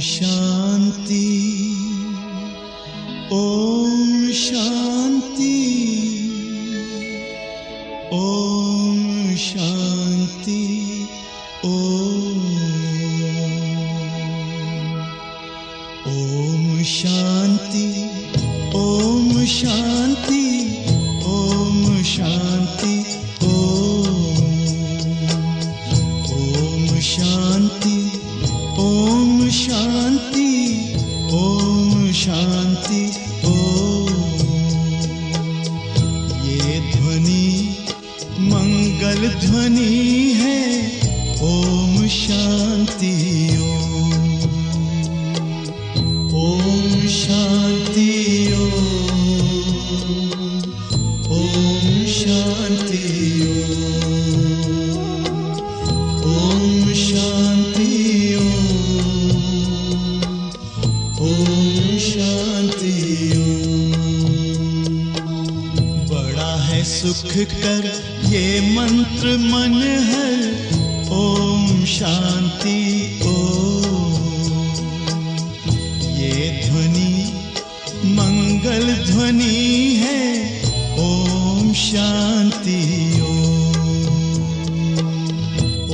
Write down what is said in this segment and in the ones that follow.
शांति, ओम शांति, ओम शांति, ओम शांति, ओम शांति, ओम शांति, ओम शांति, ओम शांति, ओम शांति, ओम। ये ध्वनि मंगल ध्वनि है, ओम शांति, ओम शांति, ओम शांति, ओम शांति, ओम शांति। बड़ा है सुख कर ये मंत्र मन हर, ओम शांति, ओम। ये ध्वनि मंगल ध्वनि है, ओम शांति,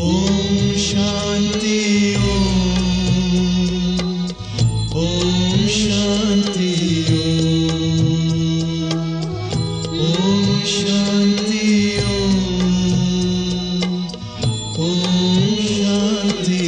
ओम शांति, ओम शांति, ओम शांति, ओम शांति।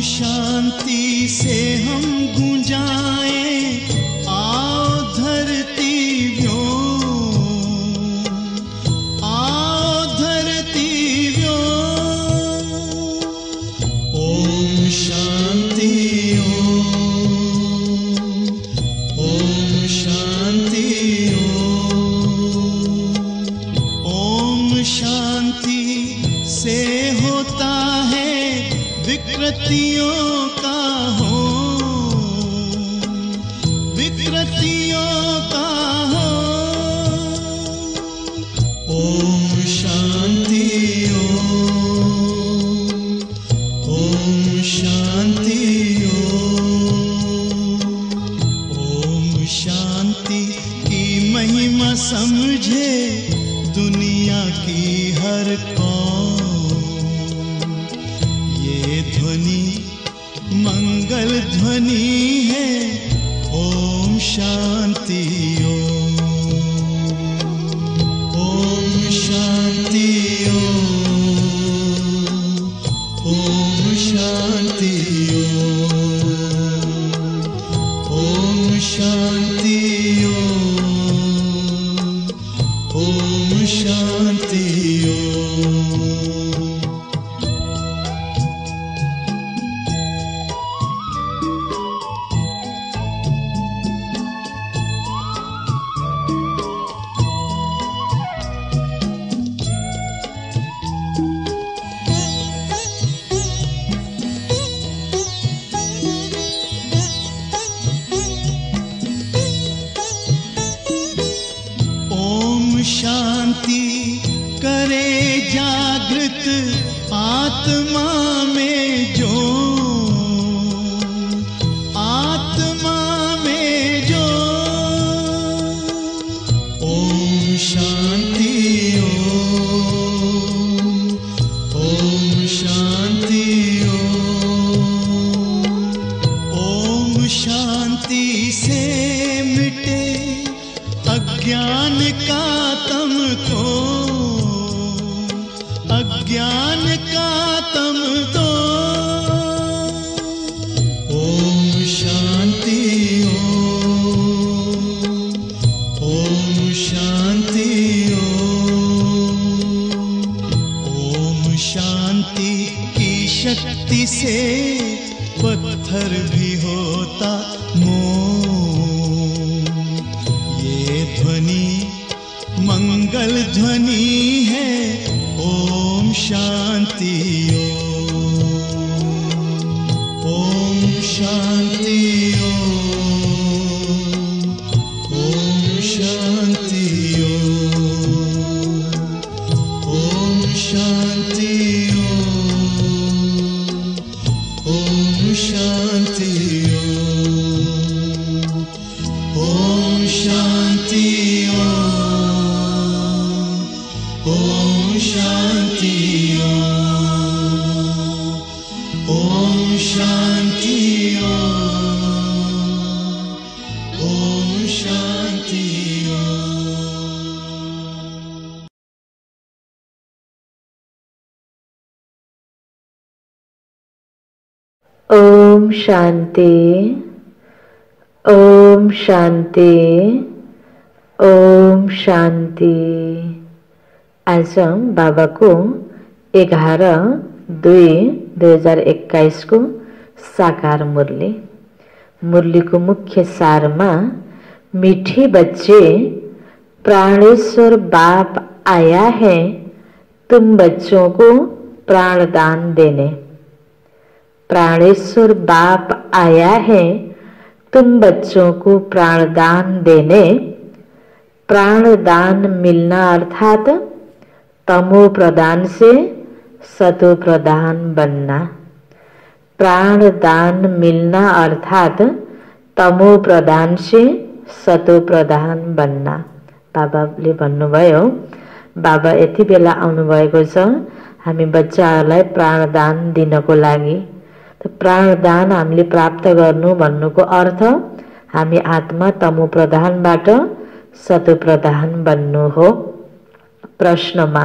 शांति से हम गूंजाएं, आओ धरती व्योम, आओ धरती व्योम। ओम शांति, ओम शांति, ओम शांति से होता है विकृतियों का हो, विकृतियों का हो। ओम शांति, ओम शांति, ओम शांति की महिमा समझे दुनिया की हर कौम। ये ध्वनि मंगल ध्वनि है, ओम शांति, ओम शांति, ओम शांति, ओम शांति, ओम शांति। शांति करे जागृत आत्मा में जो, आत्मा में जो। ओम शांति, ओम शांति, ओम शांति से मिटे अज्ञान का तम को, अज्ञान का तम को। शांति की शक्ति से पत्थर भी होता मोम। ये ध्वनि मंगल ध्वनि है, ओम शांति ओम शांति ओम शांति ओम शांति ओम शांति ओम शांति ओम शांति ओम शांति ओम शांति। ओम शांति ओम शांति ओम शांति। आज बाबा को 11/2/2021 को साकार मुरली को मुख्य सार में मीठे बच्चे, प्राणेश्वर बाप आया है तुम बच्चों को प्राणदान देने। प्राणेश्वर बाप आया है तुम बच्चों को प्राणदान देने। प्राणदान मिलना अर्थात तमो प्रदान से सतो प्रदान बनना। प्राणदान मिलना अर्थात तमो प्रदान से सतो प्रदान बनना। बाबाले भन्नुभयो, बाबा यति बेला आउनुभएको छ हामी बच्चाहरूलाई प्राणदान दिनको लागि। प्राणदान हामीले प्राप्त गर्नु भन्नुको अर्थ हामी आत्मा तमो प्रधानबाट सतो प्रधान बन्नु हो। प्रश्नमा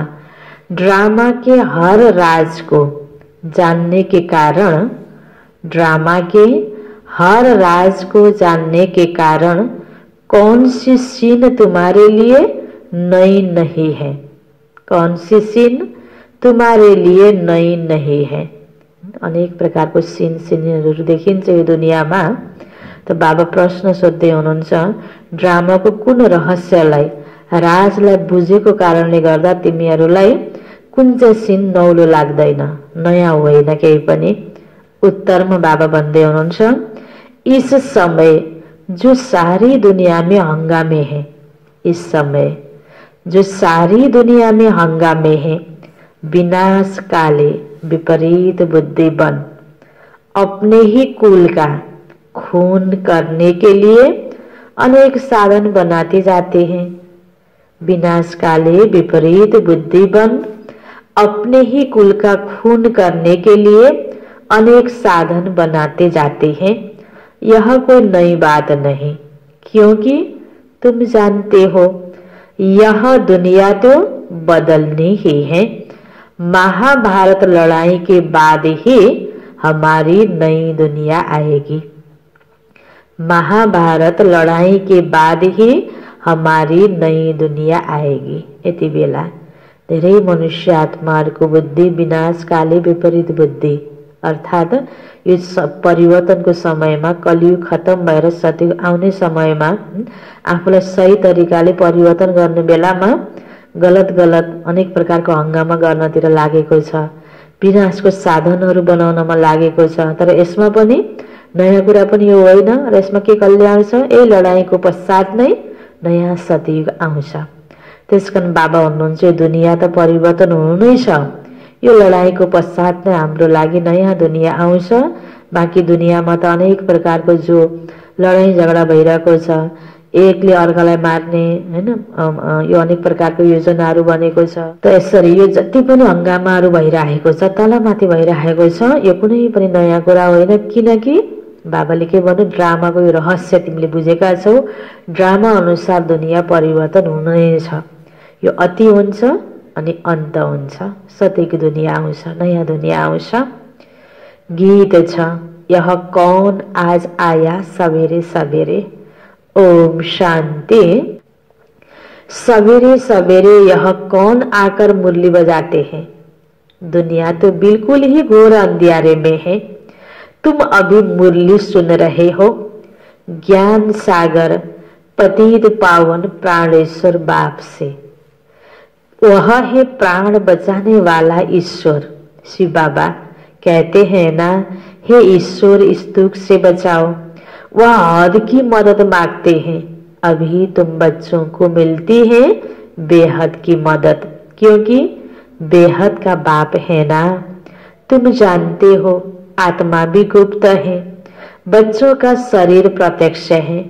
ड्रामा के हर राज को जानने के कारण, ड्रामा के हर राज को जानने के कारण कौन सी सीन तुम्हारे लिए नई नहीं है? कौन सी सीन तुम्हारे लिए नई नहीं है? अनेक प्रकारको सिनहरू देखिन्छ यो दुनियाँमा। त बाबा प्रश्न सोध्दै हुनुहुन्छ, ड्रामाको कुन रहस्यलाई, राजलाई बुझेको कारणले गर्दा तिमीहरूलाई कुन चाहिँ सिन नौलो लाग्दैन, नयाँ होइन केही पनि? उत्तरमा बाबा भन्दै हुनुहुन्छ, इस समय जो सारी दुनिया में हंगामे है, इस समय जो सारी दुनिया में हंगामे है, विनाश काले विपरीत बुद्धि बन अपने ही कुल का खून करने के लिए अनेक साधन बनाते जाते हैं। विनाश काले विपरीत बुद्धि बन अपने ही कुल का खून करने के लिए अनेक साधन बनाते जाते हैं। यह कोई नई बात नहीं, क्योंकि तुम जानते हो यह दुनिया तो बदलनी ही है। महाभारत लड़ाई के बाद ही हमारी नई दुनिया आएगी। महाभारत लड़ाई के बाद ही हमारी नई दुनिया आएगी। यति बेला धेरै मनुष्य आत्माहरूको बुद्धि विनाशकाले विपरीत बुद्धि अर्थात यो परिवर्तनको समयमा, कलियुग खत्म भएर सतयुग आउने समयमा आफूलाई सही तरिकाले परिवर्तन गर्ने बेलामा गलत अनेक प्रकारको हंगामा गर्नतिर लागेको छ, विनाशको साधनहरू बनाउनमा लागेको छ। तर यसमा पनि नयाँ कुरा पनि यो होइन र यसमा के कल्याण छ? यही लडाईँको पश्चात नै नयाँ सतयुग आउँछ। त्यसकारण बाबा भन्नुहुन्छ दुनिया त परिवर्तन हुनु नै छ, यो लडाईँको पश्चात नै हाम्रो लागि नयाँ दुनिया आउँछ। बाँकी दुनियाँमा त अनेक प्रकारको जो लडाईँ झगडा भइरहेको छ, एकले अर्कालाई मार्ने हैन, यो अनेक प्रकारको योजनाहरू बनेको छ। त यसरी यो जति पनि हंगामाहरू भइरहेको छ, तलमाथि भइरहेको छ, यो कुनै पनि नयाँ कुरा होइन। किनकि बाबाले के भन्नु, ड्रामाको यो रहस्य तिमीले बुझेका छौ, ड्रामा अनुसार दुनिया परिवर्तन हुनै छ। यो अति हुन्छ अनि अन्त हुन्छ, सत्यको दुनिया आउँछ, नयाँ दुनिया आउँछ। गीत छ, यह कौन आज आया सवेरे सवेरे, ओम शांति। सवेरे सवेरे यह कौन आकर मुरली बजाते हैं? दुनिया तो बिल्कुल ही घोर अंधियारे में है। तुम अभी मुरली सुन रहे हो। ज्ञान सागर पतित पावन प्राणेश्वर बाप से, वह है प्राण बचाने वाला ईश्वर। शिव बाबा कहते हैं ना, हे ईश्वर इस दुख से बचाओ। वह हद की मदद मांगते हैं। अभी तुम बच्चों को मिलती है बेहद की मदद, क्योंकि बेहद का बाप है ना। तुम जानते हो आत्मा भी गुप्त है, बच्चों का शरीर प्रत्यक्ष है।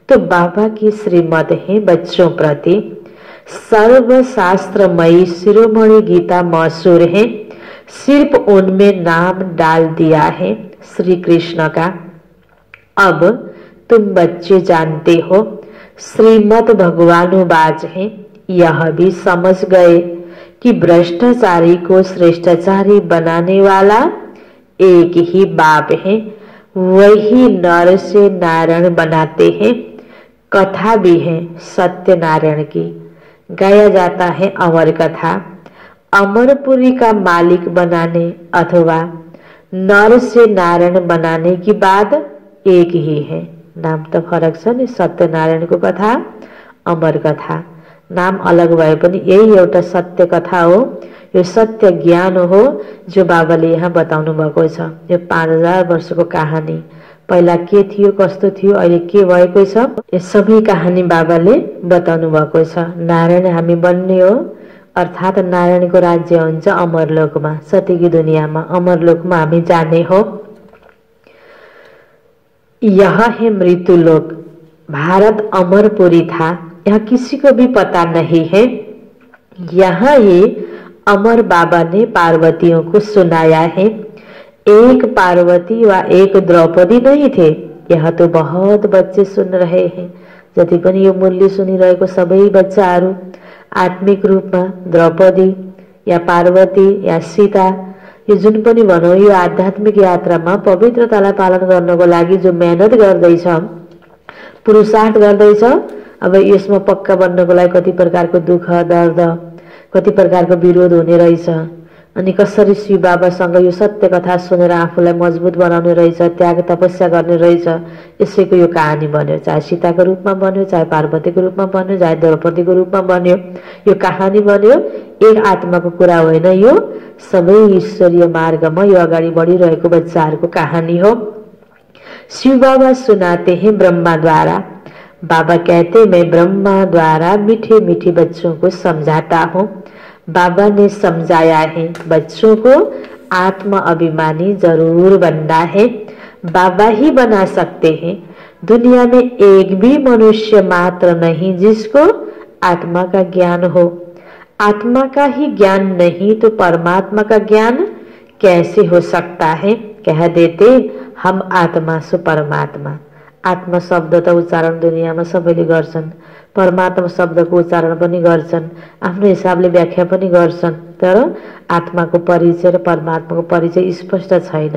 तो बाबा की श्रीमत है बच्चों प्रति। सर्वशास्त्रमयी शिरोमणि गीता मशहूर है, सिर्फ उनमें नाम डाल दिया है श्री कृष्ण का। अब तुम बच्चे जानते हो श्रीमद भगवानुवाच है। यह भी समझ गए कि भ्रष्टाचारी को श्रेष्ठाचारी बनाने वाला एक ही बाप है, वही नर से नारायण बनाते हैं। कथा भी है सत्यनारायण की, गाया जाता है अमर कथा। अमरपुरी का मालिक बनाने अथवा नर से नारायण बनाने की बात एक ही है। नाम तो फरक छ। सत्यनारायण को कथा, अमर कथा नाम अलग भए पनि यही एउटा सत्य कथा हो। यो सत्य ज्ञान हो जो बाबाले यहाँ बताउनु भएको छ। यो 5000 वर्षको कहानी, पहिला के थियो कस्तो थियो अहिले के भएको छ, यो सबै कहानी बाबाले बताउनु भएको छ। नारायण हामी बन्ने हो, अर्थात नारायणको राज्य हुन्छ अमरलोकमा, सत्यकी दुनियामा, अमरलोकमा हामी जाने हो। यह है मृत्युलोक। भारत अमरपुरी था, यह किसी को भी पता नहीं है। यहाँ ही अमर बाबा ने पार्वतियों को सुनाया है। एक पार्वती व एक द्रौपदी नहीं थे। यह तो बहुत बच्चे सुन रहे हैं। जति पनि यो मुरली सुनिरहेको सबै बच्चाहरू आत्मिक रूपमा द्रौपदी या पार्वती या सीता, यो जुन पनि भनौँ यो आध्यात्मिक यात्रामा पवित्रतालाई पालन गर्नको लागि जो मेहनत गर्दैछ, पुरुषार्थ गर्दैछ, अब यसमा पक्का बन्नको लागि कति प्रकारको दुःख दर्द, कति प्रकारको विरोध हुने रहेछ। अनि कसरी शिव बाबासँग यो सत्य कथा सुनेर आफूलाई मजबुत बनाउने रहेछ, त्याग तपस्या गर्ने रहेछ, यसैको यो कहानी बन्यो। चाहे सीताको रूपमा बन्यो, चाहे पार्वतीको रूपमा बन्यो, चाहे द्रौपदीको रूपमा बन्यो, यो कहानी बन्यो। एक आत्माको कुरा होइन, यो सबै ईश्वरीय मार्गमा यो अगाडि बढिरहेको बच्चाहरूको कहानी हो। शिव बाबा सुनाते हैं ब्रह्मा द्वारा। बाबा कहते मैं ब्रह्मा द्वारा मीठे मीठे बच्चों को समझाता हूँ। बाबा ने समझाया है बच्चों को आत्म अभिमानी जरूर बनना है। बाबा ही बना सकते हैं। दुनिया में एक भी मनुष्य मात्र नहीं जिसको आत्मा का ज्ञान हो। आत्मा का ही ज्ञान नहीं तो परमात्मा का ज्ञान कैसे हो सकता है। कह देते हम आत्मा सो परमात्मा। आत्मा शब्द त उच्चारण दुनियाँमा सबैले गर्छन्, परमात्मा शब्दको उच्चारण पनि गर्छन्, आफ्नो हिसाबले व्याख्या पनि गर्छन्, तर आत्माको परिचय र परमात्माको परिचय स्पष्ट छैन।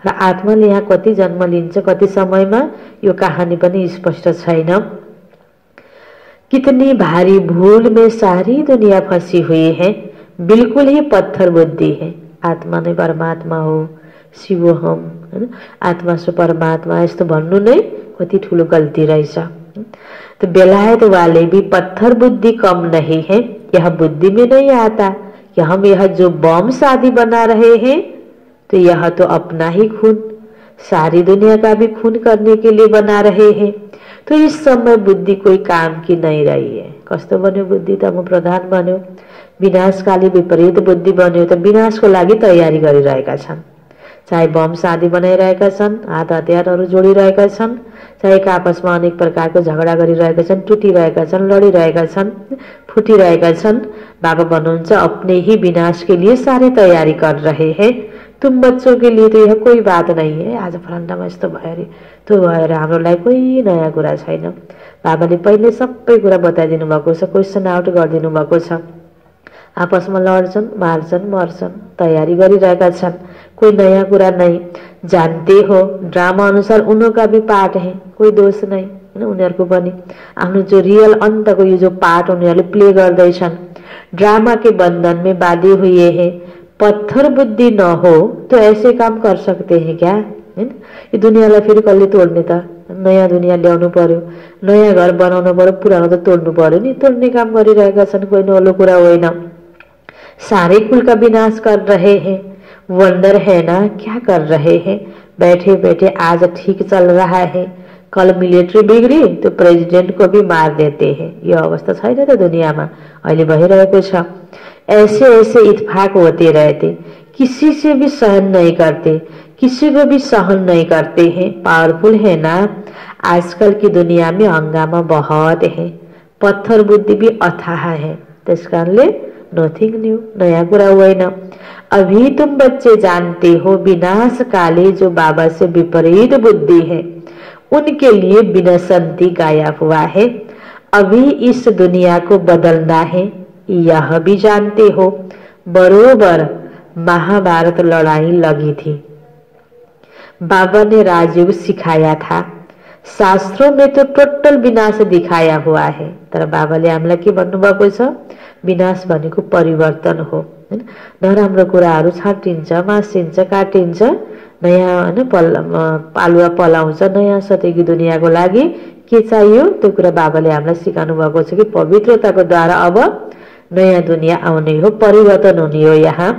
र आत्माले यहाँ कति जन्म लिन्छ, कति समयमा, यो कहानी पनि स्पष्ट छैन। कितनी भारी भूल में सारी दुनिया फंसी हुई है। बिल्कुल ही पत्थर बुद्धि है। आत्मा नै परमात्मा हो, शिव हम, आत्मा सो परमात्मा, यस्तो भन्नु नै कति ठुलो गल्ती रहेछ। तो बेलायत वाले भी पत्थर बुद्धि कम नहीं है। यह बुद्धि में नहीं आता कि हम यह जो बम शादी बना रहे हैं तो यह तो अपना ही खून, सारी दुनिया का भी खून करने के लिए बना रहे हैं। तो इस समय बुद्धि कोई काम की नहीं रही है। कस्तो बन्यो बुद्धि, तमो प्रधान बन्यो, विनाशकाली विपरीत बुद्धि बन्यो। तो विनाशको लागि तयारी गरिरहेका छन्। चाहे बम शादी बनाइरहेका छन्, हात हतियारहरू जोडिरहेका छन्, चाहे एक आपसमा अनेक प्रकारको झगडा गरिरहेका छन्, टुटिरहेका छन्, लडिरहेका छन्, फुटिरहेका छन्। बाबा भन्नुहुन्छ अपने ही विनाश के लिए सारे तैयारी कर रहे हैं। तुम बच्चों के लिए तो यह कोई बात नहीं है। आज फलान्डामा यस्तो भयो अरे, त्यो भयो अरे, हाम्रो लागि कोही नयाँ कुरा छैन। बाबाले पहिले सबै कुरा बताइदिनु भएको छ, क्वेसन आउट गरिदिनु भएको छ। आपसमा लड्छन्, मार्छन्, मर्छन्, तयारी गरिरहेका छन्, कोई नया कुरा नहीं। जानते हो ड्रामा अनुसार उनका भी पार्ट है, कोई दोष नहीं हैन। उनीहरूको पनि आफ्नो जो रियल अन्तको यो जो पार्ट उनीहरूले प्ले गर्दैछन्। ड्रामा के बंधन में बांधे हुए हैं, पत्थर बुद्धि न हो तो ऐसे काम कर सकते हैं क्या? ये दुनियाँलाई फेरि कसले तोड्ने त? नयाँ दुनियाँ ल्याउनु पर्यो, नयाँ घर बनाउनु पर्यो, पुरानो त तोड्नु पर्यो नि। तोड्ने काम गरिरहेका छन्, कोही नौलो कुरा होइन। सारे कुल का विनाश कर रहे हैं। वंडर है ना, क्या कर रहे हैं? बैठे बैठे आज ठीक चल रहा है, कल मिलिट्री बिग्री तो प्रेसिडेंट को भी मार देते हैं। यो अवस्था छैन त दुनियाँमा, अहिले भइरहेको छ। ऐसे ऐसे इत्तेफाक होते रहते, किसी से भी सहन नहीं करते, किसी को भी सहन नहीं करते हैं। पावरफुल है ना। आजकल की दुनिया में हंगामा बहुत है, पत्थर बुद्धि भी अथाह है। त्यस कारणले नथिंग न्यू, नया कुरा होइन। अभी तुम बच्चे जानते हो विनाश काले जो बाबा से विपरीत बुद्धि है उनके लिए विनशंति गाया हुआ है। अभी इस दुनिया को बदलना है, यह भी जानते हो। बरोबर महाभारत लड़ाई लगी थी, बाबा ने राजयोग सिखाया था। शास्त्रों में तो टोटल विनाश दिखाया हुआ है, तर बाबाले हामीलाई के भन्नुभएको छ? विनाश भनेको परिवर्तन हो। नराम्रो कुराहरू छाटिन्छ, मासिन्छ, काटिन्छ, नयाँ पालुवा पलाउँछ। नयाँ सतेकी दुनियाँको लागि के चाहियो त्यो कुरा बाबाले हामीलाई सिकाउनु भएको छ कि पवित्रताको द्वारा अब नयाँ दुनियाँ आउने हो, परिवर्तन हुने हो। यहाँ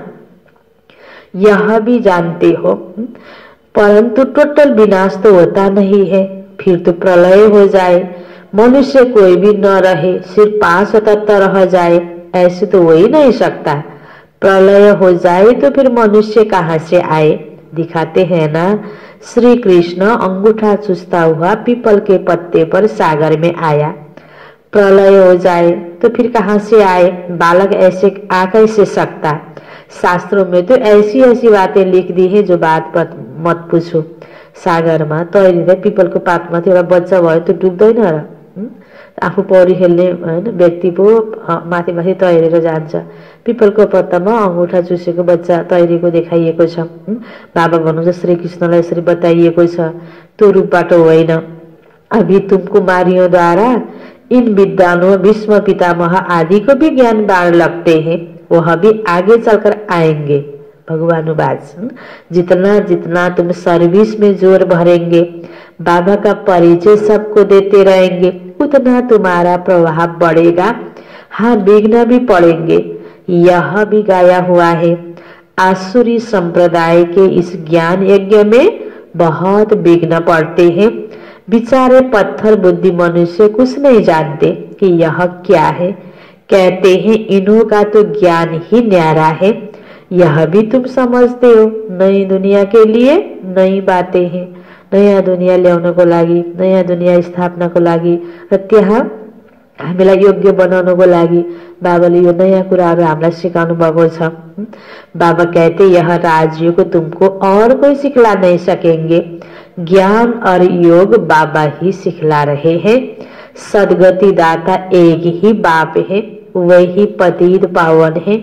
यह भी जानते हो, परंतु टोटल विनाश तो होता नहीं है, फिर तो प्रलय हो जाए, मनुष्य कोई भी न रहे, सिर्फ 5 तत्व रह जाए, ऐसे तो हो ही नहीं सकता। प्रलय हो जाए तो फिर मनुष्य कहाँ से आए? दिखाते हैं ना, श्री कृष्ण अंगूठा चूसता हुआ पीपल के पत्ते पर सागर में आया। प्रलय हो जाए तो फिर कहाँ से आए? बालक ऐसे आ कैसे सकता? शास्त्रों में तो ऐसी ऐसी बातें लिख दी है जो बात मत पूछो। सागरमा तैरिँदै पिपलको पातमाथि एउटा बच्चा भयो त्यो डुब्दैन र? आफू पौडी खेल्ने हैन व्यक्ति पो माथि माथि तैरेर जान्छ। पिपलको पत्तामा अंगूठा चुसेको बच्चा तैरेको देखाइएको छ। बाबा भन्नुहुन्छ श्री कृष्णलाई यसरी बताइएको छ, त्यो रूपबाट होइन। अभी तुम कुमारियों द्वारा इन विद्वानों भीष्म पितामह आदि को भी ज्ञान बाढ़ लगते हैं, वह भी आगे चलकर आएंगे। भगवानुवाच, जितना जितना तुम सर्विस में जोर भरेंगे, बाबा का परिचय सबको देते रहेंगे, उतना तुम्हारा प्रभाव बढ़ेगा। हाँ, विघ्न भी पड़ेंगे, यह भी गाया हुआ है। आसुरी संप्रदाय के इस ज्ञान यज्ञ में बहुत विघ्न पड़ते हैं। बेचारे पत्थर बुद्धि मनुष्य कुछ नहीं जानते कि यह क्या है। कहते हैं इन्हों का तो ज्ञान ही न्यारा है। यह भी तुम समझते हो, नई दुनिया के लिए नई बातें हैं। नयाँ दुनिया ल्याउनको लागि, नयाँ दुनिया स्थापनाको लागि र त्यहाँ हामीलाई योग्य बनाउनको लागि बाबाले यो नयाँ कुराहरू हामीलाई सिकाउनु भएको छ। बाबा कहते यह राजयोग तुमको और कोई सिखला नहीं सकेंगे, ज्ञान और योग बाबा ही सिखला रहे हैं। सदगति दाता एक ही बाप है, वही पतित पावन है,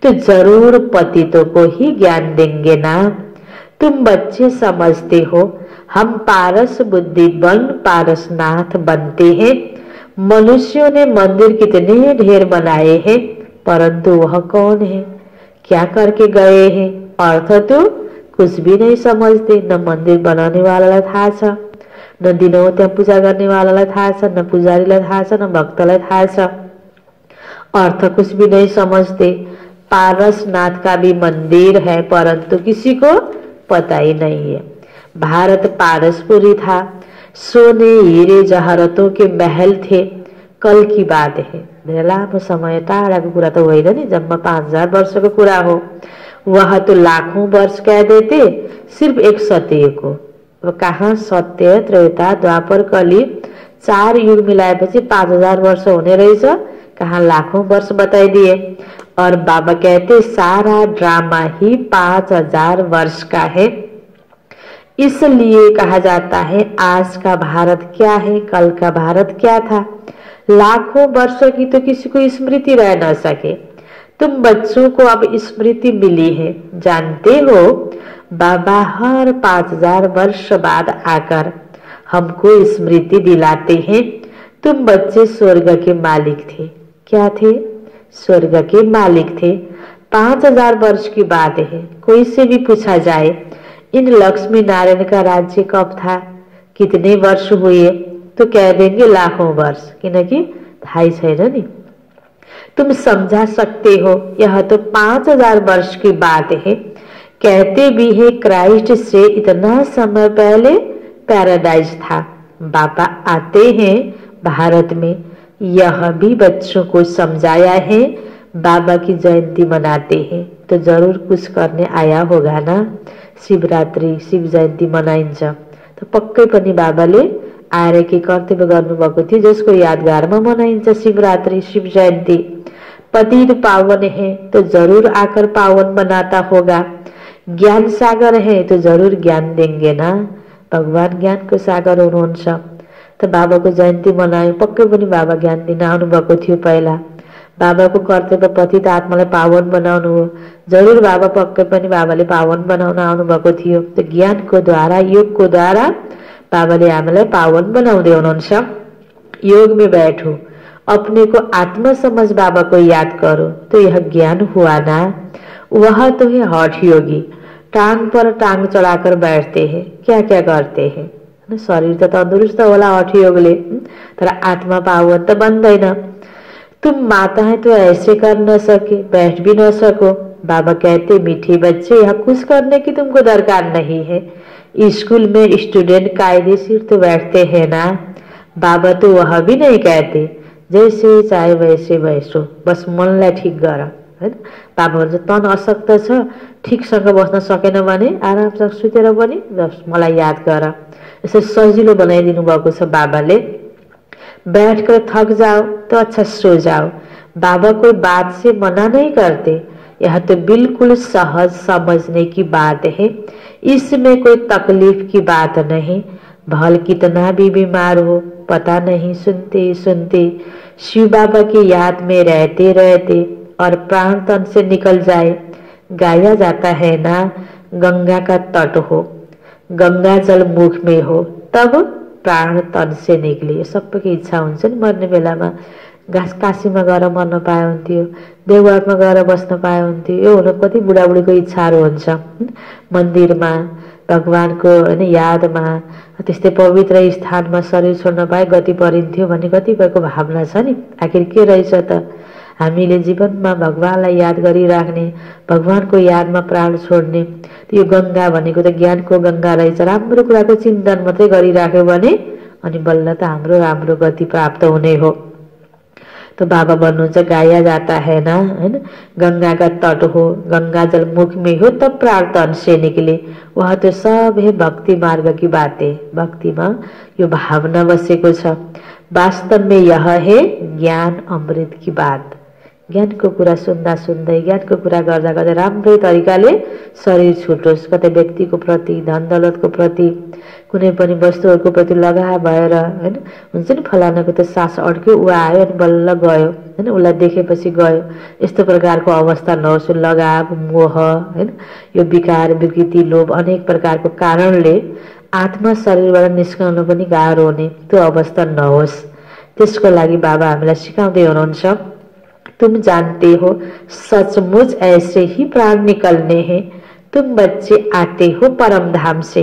तो जरूर पतितों को ही ज्ञान देंगे ना। तुम बच्चे समझते हो हम पारस बुद्धि बन पारसनाथ बनते हैं। मनुष्यों ने मंदिर कितने ढेर बनाए हैं, परंतु वह कौन है, क्या करके गए हैं, अर्थ तो कुछ भी नहीं समझते। न मंदिर बनाने वालालाई थाहा छ, न दिनहुँ त्यहाँ पूजा गर्ने वालालाई थाहा छ, न पुजारीलाई थाहा छ, न भक्तलाई थाहा छ। अर्थ कुछ भी नहीं समझते। पारसनाथ का भी मंदिर है, परंतु किसी को पता ही नहीं है। भारत पारसपुरी था, सोने हीरे जहरतों के महल थे। कल की बात है, धेरै लामो समय टाढाको कुरा त होइन नि, जम्मा 5000 वर्षको कुरा हो। वह तो लाखों वर्ष कह देते, सिर्फ एक सत्य को। अब कहाँ सत्य, त्रेता, द्वापर, कली 4 युग मिलाएपछि 5000 वर्ष हुने रहेछ, कहाँ लाखों वर्ष बताइदिए। और बाबा कहते सारा ड्रामा ही 5000 वर्ष का है। इसलिए कहा जाता है आज का भारत क्या है, कल का भारत क्या था। लाखों वर्षों की तो किसी को स्मृति रह न सके। तुम बच्चों को अब स्मृति मिली है, जानते हो बाबा हर 5000 वर्ष बाद आकर हमको स्मृति दिलाते हैं। तुम बच्चे स्वर्ग के मालिक थे। क्या थे? स्वर्ग के मालिक थे। 5000 वर्ष की बात है। कोई से भी पूछा जाए इन लक्ष्मी नारायण का राज्य कब था, कितने वर्ष हुए, तो कह देंगे लाखों वर्ष, क्योंकि थाई छैन नि। तुम समझा सकते हो यह तो 5000 वर्ष की बात है। कहते भी है क्राइस्ट से इतना समय पहले पैराडाइज था। बाबा आते हैं भारत में, यह भी बच्चों को समझाया है। बाबा की जयंती मनाते हैं तो जरूर कुछ करने आया होगा ना। शिवरात्रि शिव जयन्ती मनाइन्छ तो पक्कै पनि बाबाले आएर के कर्तव्य गर्नुभएको थियो, जसको यादगारमा मनाइन्छ शिवरात्रि शिव जयंती। पतित पावन है तो जरूर आकर पावन बनाता होगा। ज्ञान सागर है तो जरूर ज्ञान देंगे ना। भगवान ज्ञान को सागर हुनुहुन्छ। तो बाबाको जयन्ती मनायो, पक्कै पनि बाबा ज्ञान दिन आउनुभएको थियो। पहिला बाबाको कर्तव्य पतित आत्मालाई पावन बनाउनु हो। जरूर बाबा पक्कै पनि बाबाले पावन बनाउन आउनुभएको थियो। तो ज्ञानको द्वारा योगको द्वारा बाबाले हामीलाई पावन बनाउँदै हुनुहुन्छ। योग में बैठो, अपने को आत्मा समझ बाबा को याद करो तो यह ज्ञान हुआ ना। वह तो है हठ योगी, टांग पर टांग चढ़ाकर बैठते हैं, क्या क्या करते हैं। शरीर तो तंदुरुस्त होला हठ योगले, तर आत्मा पावन तो बन्दैन। तुम माता है तो ऐसे कर न सके, बैठ भी न सको। बाबा कहते मीठे बच्चे यहाँ कुछ करने की तुमको दरकार नहीं है। स्कूल में स्टूडेंट कायदेशीर तो बैठते हैं ना। बाबा तो वह भी नहीं कहते जैसे चाहे वैसे बैसो, बस मनलाई ठीक गर हैन। बाबा भन्छ तन अशक्त छ, ठिकसँग बस्न सकेन भने आरामसँग सुतेर पनि बस मलाई याद गर। यसो सजिलो बनाइदिनु भएको छ बाबाले। बैठकर थक जाओ तो अच्छा सो जाओ। बाबा कोई बात से मना नहीं करते, यह तो बिल्कुल सहज समझने की बात है। इसमें कोई तकलीफ की बात नहीं। भल कितना भी बीमार हो, पता नहीं सुनते सुनते शिव बाबा की याद में रहते रहते और प्राण तन से निकल जाए। गाया जाता है ना, गंगा का तट हो, गंगा जल मुख में हो, तब प्राण तन से निक्लियो। सबैको इच्छा हुन्छ नि मर्ने बेलामा काशीमा गएर मर्न पाए हुन्थ्यो, देवघरमा गएर बस्न पाए हुन्थ्यो। यो हुन कति बुढाबुढीको इच्छाहरू हुन्छ। मन्दिरमा भगवानको हैन यादमा त्यस्तै पवित्र स्थानमा शरीर छोड्न पाए गति परिन्थ्यो भन्ने कतिपयको भावना छ नि। आखिर के रहेछ त, हामीले जीवनमा भगवानलाई याद गरिराख्ने, भगवानको यादमा प्राण छोड्ने। यो गंगा भनेको त ज्ञानको गंगा रहेछ। राम्रो कुराको चिन्तन मात्रै गरिराख्यो भने अनि बल्ल त हाम्रो राम्रो गति प्राप्त हुने हो। तो बाबा भन्नुहुन्छ गाया जाता है ना, हैन। गंगा का तट हो, गंगा जल मुख में हो, तब प्राण तन से निकले। वह तो सब है भक्ति मार्ग की बातें। भक्तिमा यो भावना बसेको छ। वास्तव में यह है ज्ञान अमृत की बात। ज्ञानको कुरा सुन्दा सुन्दै, ज्ञानको कुरा गर्दा गर्दै राम्रै तरिकाले शरीर छुटोस्। कतै व्यक्तिको प्रति, धन दौलतको प्रति, कुनै पनि वस्तुहरूको प्रति लगाव भएर हैन, हुन्छ नि फलानाको त सास अड्क्यो, ऊ आयो अनि बल्ल गयो हैन, उसलाई देखेपछि गयो। यस्तो प्रकारको अवस्था नहोस्। लगाव, मोह हैन, यो विकार, विकृति, लोभ अनेक प्रकारको कारणले आत्मा शरीरबाट निस्कन पनि गाह्रो हुने त्यो अवस्था नहोस्। त्यसको लागि बाबा हामीलाई सिकाउँदै हुनुहुन्छ। तुम जानते हो सचमुच ऐसे ही प्राण निकलने हैं। तुम बच्चे आते हो परम धाम से,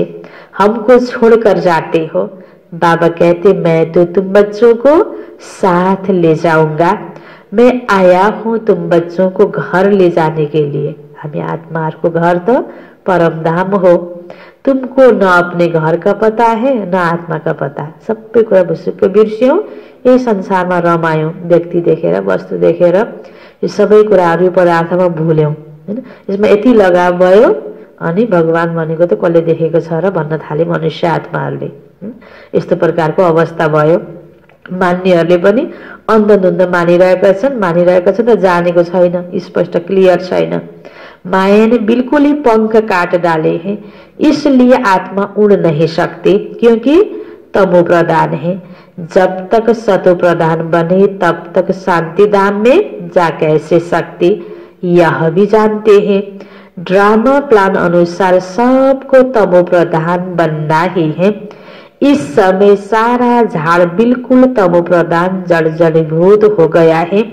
हमको छोड़कर जाते हो। बाबा कहते मैं तो तुम बच्चों को साथ ले जाऊंगा। मैं आया हूँ तुम बच्चों को घर ले जाने के लिए। हामी आत्माहरूको घर तो परम धाम हो। तुमको न अपने घर का पता है न आत्मा का पता। सबै कुरा भुसुक्क बिर्स्यौं, यही संसारमा रमायौं। व्यक्ति देखेर, वस्तु देखेर यो सबै कुराहरू यो पदार्थमा भुल्यौं हैन। यसमा यति लगाव भयो अनि भगवान भनेको त कसले देखेको छ र भन्न थाले मनुष्य आत्माहरूले। यस्तो प्रकारको अवस्था भयो। मान्नेहरूले पनि अन्धधुन्ध मानिरहेका छन् र जानेको छैन, स्पष्ट क्लियर छैन। माया ने बिल्कुल ही पंख काट डाले हैं, इसलिए आत्मा उड़ नहीं सकती, क्योंकि तमो प्रधान है। जब तक सतो प्रधान बने तब तक शांति धाम में जा कैसे सकती, यह भी जानते हैं। ड्रामा प्लान अनुसार सबको तमो प्रधान बनना ही है। इस समय सारा झाड़ बिल्कुल तमो प्रधान जड़ जड़ीभूत हो गया है।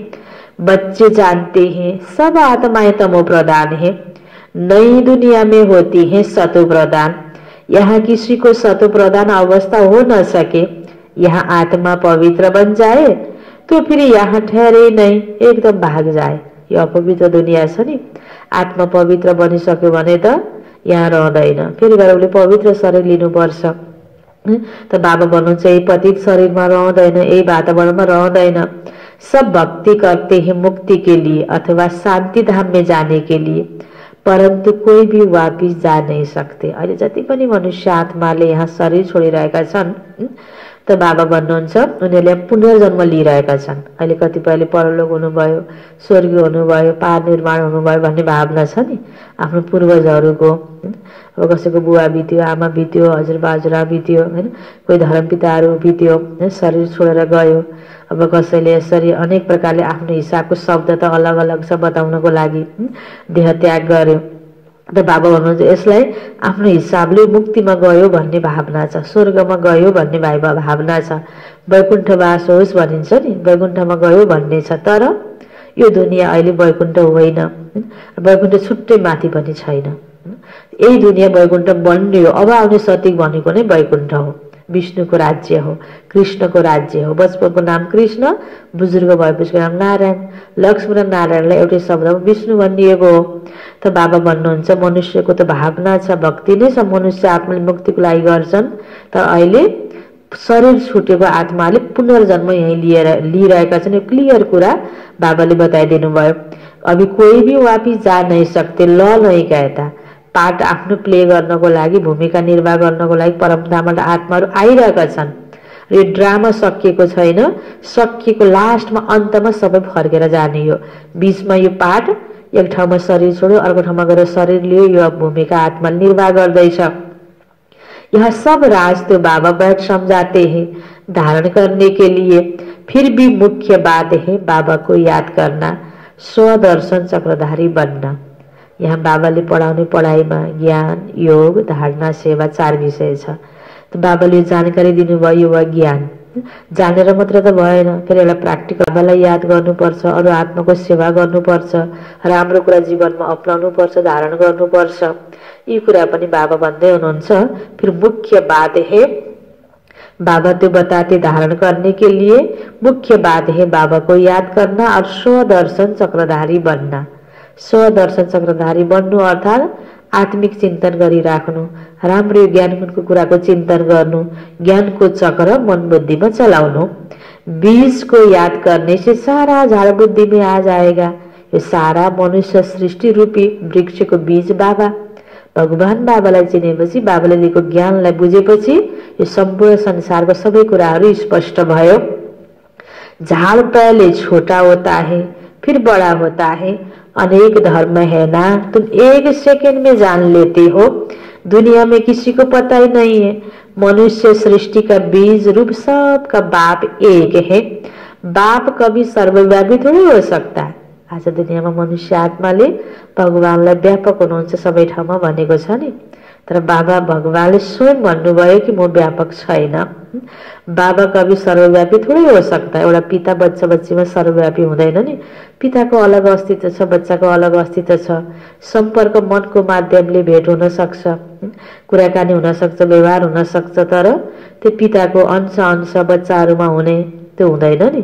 बच्चे जानते हैं सब आत्माएं तमो प्रधान है, नई दुनिया में होती है सतो प्रधान। यहाँ किसी को सतो प्रधान अवस्था हो न सके, यहाँ आत्मा पवित्र बन जाए तो फिर यहाँ ठहरे नहीं, एकदम भाग जाए। यो अपवित्र दुनिया छ नि, आत्मा पवित्र बनिसक्यो भने त यहाँ रहँदैन, फेरि गएर उसले पवित्र शरीर लिनुपर्छ। त बाबा भन्नुहुन्छ यही पतित शरीरमा रहँदैन, यही वातावरणमा रहँदैन। सब भक्ति करते हैं मुक्ति के लिए अथवा शांति धाम में जाने के लिए, परंतु कोही भी वापिस जा नहीं सकते। अहिले जति पनि मनुष्य आत्माले यहाँ शरीर छोडिरहेका छन् त बाबा भन्नुहुन्छ उनीहरूले पुनर्जन्म लिइरहेका छन्। अहिले कतिपयले परलोक हुनुभयो, स्वर्ग हुनुभयो, पार निर्माण हुनुभयो भन्ने भावना छ नि आफ्नो पूर्वजहरूको। अब कसैको बुवा बित्यो, आमा बित्यो, हजुरबाजुरा बित्यो हैन, कोही धर्मपिताहरू बित्यो, शरीर छोडेर गयो। अब कसैले यसरी अनेक प्रकारले आफ्नो हिसाबको शब्द त अलग अलग छ बताउनको लागि देह त्याग गर्यो। त बाबा भन्नुहुन्छ यसलाई आफ्नो हिसाबले मुक्तिमा गयो भन्ने भावना छ, स्वर्गमा गयो भन्ने भावना छ, वैकुण्ठवास होस् भनिन्छ नि, वैकुण्ठमा गयो भन्ने छ। तर यो दुनिया अहिले वैकुण्ठ होइन, वैकुण्ठ छुट्टै माथि पनि छैन। यही दुनिया वैकुण्ठ बन्ने हो। अब आउने सतिक भनेको नै वैकुण्ठ हो, विष्णुको राज्य हो, कृष्णको राज्य हो। बचपनको नाम कृष्ण, बुजुर्ग भएपछि नाम नारायण, लक्ष्मी र नारायणलाई एउटै शब्दमा विष्णु भनिएको हो। त बाबा भन्नुहुन्छ मनुष्यको त भावना छ, भक्ति नै छ, मनुष्य आत्माले मुक्तिको लागि गर्छन्। तर अहिले शरीर छुटेको आत्माले पुनर्जन्म यही लिइरहेका छन्। यो क्लियर कुरा बाबाले बताइदिनु भयो। अभी कोही भी वापिस जा नहीं सकते, ल नहीं कहता। पार्ट आफ्नो प्ले गर्नको लागि, भूमिका निर्वाह गर्नको लागि परमधामबाट आत्माहरू आइरहेका छन्। यो ड्रामा सकिएको छैन, सकिएको लास्टमा अन्तमा सबै फर्केर जाने हो। बीचमा यो पार्ट एक ठाउँमा शरीर छोड्यो, अर्को ठाउँमा गएर शरीर लियो, यो भूमिका आत्मा निर्वाह गर्दैछ। यह सब राज तो बाबा बैठ समझाते हैं धारण करने के लिए। फिर भी मुख्य बात है बाबा को याद करना, स्वदर्शन चक्रधारी बनना। यहाँ बाबाले पढाउने पढाइमा ज्ञान, योग, धारणा, सेवा 4 विषय छ। त बाबाले जानकारी दिनुभयो वा ज्ञान जानेर मात्र त भएन, फेरि एउटा प्र्याक्टिकल बाबालाई याद गर्नुपर्छ, अरू आत्माको सेवा गर्नुपर्छ, राम्रो कुरा जीवनमा अपनाउनु पर्छ, धारण गर्नुपर्छ। यी कुरा पनि बाबा भन्दै हुनुहुन्छ। फिर मुख्य बात है बाबा तो बताते धारण करने के लिए, मुख्य बात है बाबा को याद करना और स्वदर्शन चक्रधारी बनना। स्वदर्शन चक्रधारी बन्नु अर्थात् आत्मिक चिन्तन गरिराख्नु, राम्रो ज्ञान गुणको कुराको चिन्तन गर्नु, ज्ञानको चक्र मन बुद्धिमा चलाउनु। बीज को याद करने से सारा झाड़ बुद्धि में आ जाएगा। यो सारा मनुष्य सृष्टि रूपी वृक्षको बीज बाबा, भगवान बाबालाई चिनेपछि, बाबाले दिएको ज्ञानलाई बुझेपछि यो सम्पूर्ण संसारको सबै कुराहरू स्पष्ट भयो। झाड़ पहले छोटा होता है फिर बड़ा होता है, अनेक धर्म है ना, तुम 1 सेकंड में जान लेते हो। दुनिया में किसी को पता ही नहीं है, मनुष्य सृष्टि का बीज रूप सबका बाप एक है। बाप कभी सर्वव्यापी थोड़ी हो सकता है। आज दुनियाँमा मनुष्य आत्माले भगवानलाई व्यापक हुनुहुन्छ सबै ठाउँमा भनेको छ नि, तर बाबा भगवानले स्वयं भन्नुभयो कि म व्यापक छैन। बाबा कभी सर्वव्यापी थोड़ी हो सकता है। एउटा पिता बच्चा बच्चीमा सर्वव्यापी हुँदैन नि, पिताको अलग अस्तित्व छ, बच्चाको अलग अस्तित्व छ। सम्पर्क मनको माध्यमले भेट हुन सक्छ, कुराकानी हुन सक्छ, व्यवहार हुन सक्छ, तर त्यो पिताको अंश बच्चाहरूमा हुने त्यो हुँदैन नि।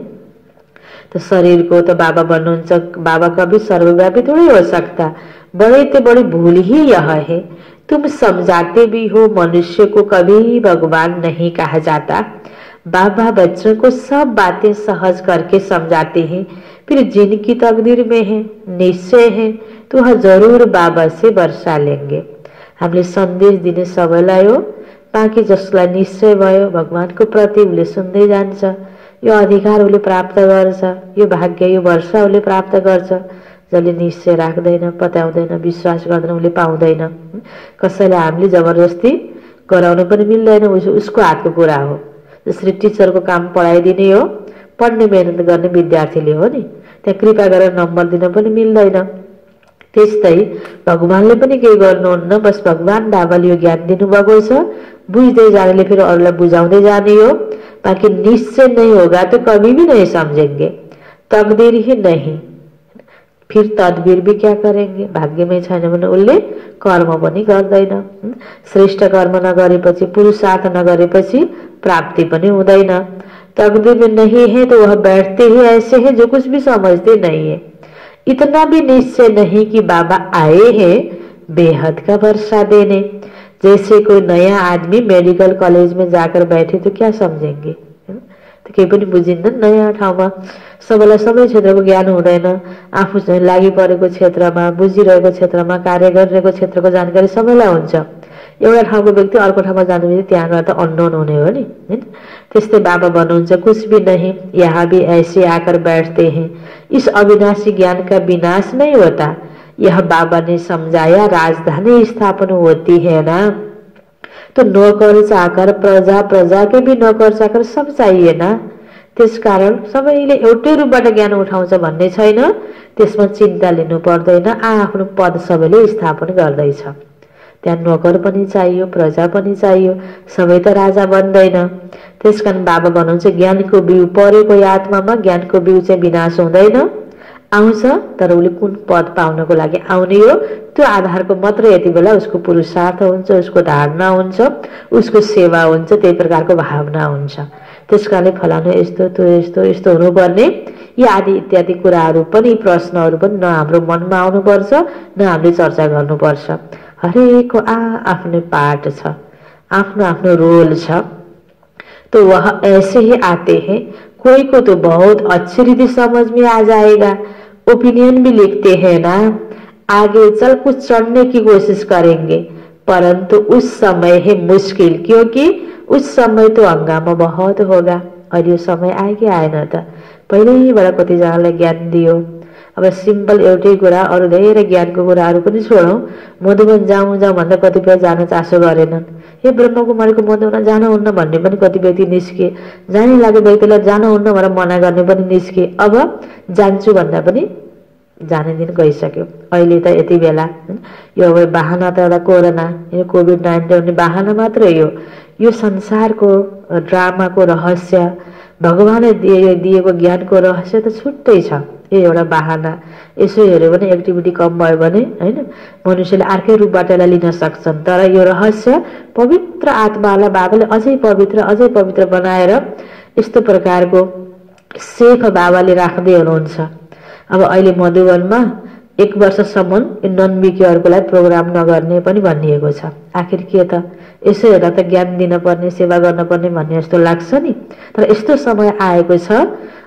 तो शरीर को तो बाबा भन्नुहुन्छ बाबा कभी सर्वव्यापी थोड़ी हो सकता, बड़े ते बड़ी भूल ही यह है। तुम समझाते भी हो मनुष्य को कभी भगवान नहीं कहा जाता। बाबा बच्चों को सब बातें सहज करके समझाते हैं, फिर जिनकी तकदीर में है, निश्चय है, तो वह जरूर बाबा से वर्षा लेंगे। हामीले सन्देश दिने सबैलाई हो, बाँकी जसलाई निश्चय भयो भगवानको प्रति उसले सुन्दै जान्छ, यो अधिकार उसले प्राप्त गर्छ, यो भाग्य, यो वर्षा उसले प्राप्त गर्छ। जसले निश्चय राख्दैन, पत्याउँदैन, विश्वास गर्दैन उसले पाउँदैन। कसैलाई हामीले जबरजस्ती गराउन पनि मिल्दैन, उसको हातको कुरा हो। जसरी टिचरको काम पढाइदिने हो, पढ्ने मेहनत गर्ने विद्यार्थीले हो नि, त्यहाँ कृपा गरेर नम्बर दिन पनि मिल्दैन। त्यस्तै भगवानले पनि केही गर्नुहुन्न, बस भगवान बाबाले यो ज्ञान दिनुभएको छ, बुझ्दै जानेले फेरि अरूलाई बुझाउँदै जाने हो। बाकी निश्चय नहीं होगा तो कभी भी नहीं समझेंगे। तकदीर ही नहीं, फिर तदबिर भी क्या करेंगे? भाग्यमै छैन भने उसले कर्म पनि गर्दैन। श्रेष्ठ कर्म नगरेपछि, पुरुषार्थ नगरेपछि प्राप्ति पनि हुँदैन। तकदीर में नहीं है तो वह बैठते ही ऐसे है जो कुछ भी समझते नहीं है। इतना भी निश्चय नहीं कि बाबा आए हैं बेहद का वर्षा देने। जैसे कोई नया आदमी मेडिकल कॉलेज में जाकर बैठे तो क्या समझेंगे? तो केही पनि बुझिन्न। नयाँ ठाउँमा सबैलाई सबै क्षेत्रको ज्ञान हुँदैन। आफू चाहिँ लागि परेको क्षेत्रमा, बुझिरहेको क्षेत्रमा, कार्य गरिरहेको क्षेत्रको जानकारी सबैलाई हुन्छ। एउटा ठाउँको व्यक्ति अर्को ठाउँमा जानु त्यहाँ गएर त अननोन हुने हो नि, हैन? त्यस्तै बाबा भन्नुहुन्छ, कुछ भी नहीं, यहाँ भी ऐसे आकर बैठते हैं। इस अविनाशी ज्ञान का विनाश नहीं होता। यह बाबा ने समझाया, राजधानी स्थापना होती है ना, तो नौकर चाकर, प्रजा, प्रजा के भी नौकर चाकर सब चाहिए ना। त्यसकारण सबैले एउटै रूपबाट ज्ञान उठाउँछ भन्ने छैन। त्यसमा चिन्ता लिनु पर्दैन। आफ्नो पद सबैले स्थापना गर्दैछ, त्यहाँ नौकर पनि चाहियो, प्रजा पनि चाहियो, सबै त राजा बन्दैन। त्यसकारण बाबा भन्नुहुन्छ, ज्ञानको बिउ परेको आत्मामा ज्ञानको बिउ चाहिँ विनाश हुँदैन, आउँछ, तर उसले कुन पद पाउनको लागि आउने हो त्यो आधारको मात्र यति बेला उसको पुरुषार्थ हुन्छ, उसको धारणा हुन्छ, उसको सेवा हुन्छ, त्यही प्रकारको भावना हुन्छ। त्यसकारणले फलानु यस्तो, त्यो यस्तो, यस्तो हुनुपर्ने, यी आदि इत्यादि कुराहरू पनि, प्रश्नहरू पनि न हाम्रो मनमा आउनुपर्छ, न हामीले चर्चा गर्नुपर्छ। हरेकको आफ्नो पाठ छ, आफ्नो आफ्नो रोल छ। तो वह ऐसे ही आते हैं। कोई को तो बहुत अच्छी रीति समझ में आ जाएगा, ओपिनियन भी लिखते हैं ना, आगे चल कुछ चढ़ने की कोशिश करेंगे, परंतु उस समय है मुश्किल, क्योंकि उस समय तो हंगामा बहुत होगा। और यो समय आयो कि आएन त? पहिल्यैबाट कतिजनालाई ज्ञान दियो। अब सिम्पल एउटै कुरा, अरू धेरै ज्ञानको कुराहरू पनि छोडौँ। मधुबन जाउँ जाउँ भन्दा कतिपय जान चासो गरेनन्। हे ब्रह्मकुमारीको मधुबन जानुहुन्न भन्ने पनि कति व्यक्ति निस्के। जाने लाग्यो व्यक्तिलाई जानुहुन्न भनेर मना गर्ने पनि निस्के। अब जान्छु भन्दा पनि जाने दिन गइसक्यो। अहिले त यति बेला यो अब बाहना त एउटा कोरोना, यो कोभिड-19 बाहना मात्रै हो। यो संसारको ड्रामाको रहस्य, भगवानले दिएको ज्ञानको रहस्य त छुट्टै छ। यो एउटा बाहना। यसो हेऱ्यो भने एक्टिभिटी कम भयो भने हैन, मनुष्यले अर्कै रूपबाट यसलाई लिन सक्छन्। तर यो रहस्य पवित्र आत्मालाई बाबाले अझै पवित्र बनाएर यस्तो प्रकारको सेफ बाबाले राख्दै हुनुहुन्छ। अब अहिले मधुबनमा 1 वर्षसम्म नन बिकेहरूको प्रोग्राम नगर्ने पनि भनिएको छ। आखिर के त? यसो हेर्दा त ज्ञान दिन पर्ने, सेवा गर्न पर्ने भन्ने जस्तो लाग्छ नि। तर यस्तो समय आएको छ,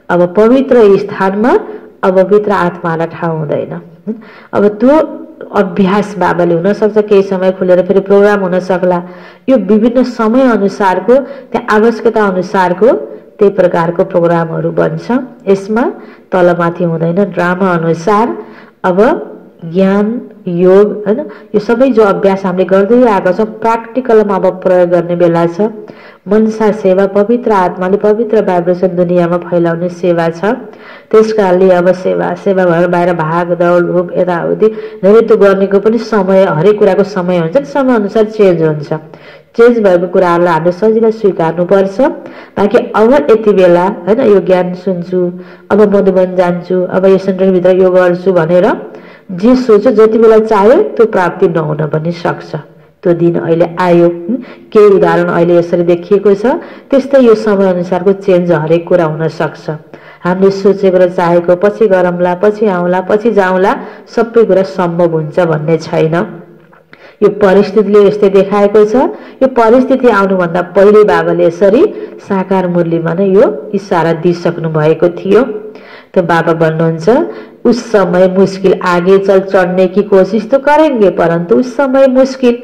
अब पवित्र स्थानमा अपवित्र आत्मालाई ठाउँ हुँदैन। अब त्यो अभ्यास बाबाले हुन सक्छ, केही समय खुलेर फेरि प्रोग्राम हुन सक्ला। यो विभिन्न समय अनुसारको, त्यहाँ आवश्यकता अनुसारको त्यही प्रकारको प्रोग्रामहरू बन्छ। यसमा तलमाथि हुँदैन, ड्रामा अनुसार। अब ज्ञान, योग हैन, यो सबै जो अभ्यास हामीले गर्दै आएको छ, प्र्याक्टिकलमा अब प्रयोग गर्ने बेला छ। मनसा सेवा, पवित्र आत्माले पवित्र भाइब्रेसन दुनियाँमा फैलाउने सेवा छ। त्यसकारणले अब सेवा भएर बाहिर भाग दौड भोग यताउति धेरै त्यो गर्नेको पनि समय, हरेक कुराको समय हुन्छ नि, समय अनुसार चेन्ज हुन्छ। चेन्ज भएको कुराहरूलाई हामीले सजिलै स्वीकार्नुपर्छ। बाँकी अब यति बेला हैन, यो ज्ञान सुन्छु, अब मधुबन जान्छु, अब यो सेन्टरभित्र यो गर्छु भनेर जे सोच्यो, जति बेला चाह्यो त्यो प्राप्ति नहुन पनि सक्छ। त्यो दिन अहिले आयो। केही उदाहरण अहिले यसरी देखिएको छ। त्यस्तै यो समय अनुसारको चेन्ज हरेक कुरा हुन सक्छ। हामीले सोचेको र चाहेको पछि गरौँला, पछि आउँला, पछि जाउँला, सबै कुरा सम्भव हुन्छ भन्ने छैन। यो परिस्थितिले यस्तै देखाएको छ। यो परिस्थिति आउनुभन्दा पहिले बाबाले यसरी साकार मुरलीमा नै यो इशारा दिइसक्नु भएको थियो। तो बाबा भन्नुहुन्छ, उस समय मुश्किल, आगे चल चढ़ने की कोशिश तो करेंगे, परंतु उस समय मुश्किल,